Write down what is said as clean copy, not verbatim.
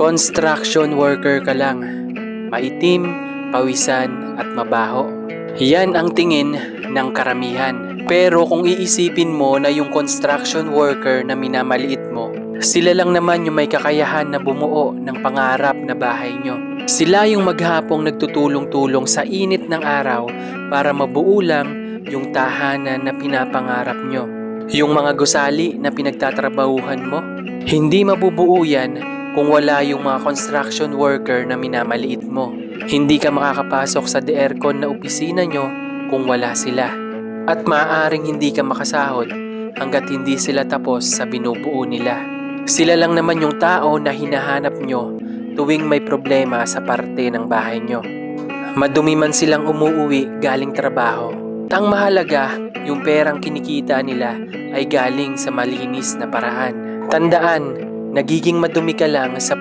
Construction worker ka lang. Maitim, pawisan at mabaho. Yan ang tingin ng karamihan. Pero kung iisipin mo na yung construction worker na minamaliit mo, sila lang naman yung may kakayahan na bumuo ng pangarap na bahay nyo. Sila yung maghapong nagtutulong-tulong sa init ng araw para mabuo lang yung tahanan na pinapangarap nyo. Yung mga gusali na pinagtatrabahuhan mo, hindi mabubuo yan kung wala yung mga construction worker na minamaliit mo. Hindi ka makakapasok sa de-aircon na opisina nyo kung wala sila. At maaaring hindi ka makasahod hanggat hindi sila tapos sa binubuo nila. Sila lang naman yung tao na hinahanap nyo tuwing may problema sa parte ng bahay nyo. Madumi man silang umuuwi galing trabaho. Ang mahalaga, yung perang kinikita nila ay galing sa malinis na paraan. Tandaan, nagiging madumi ka lang sa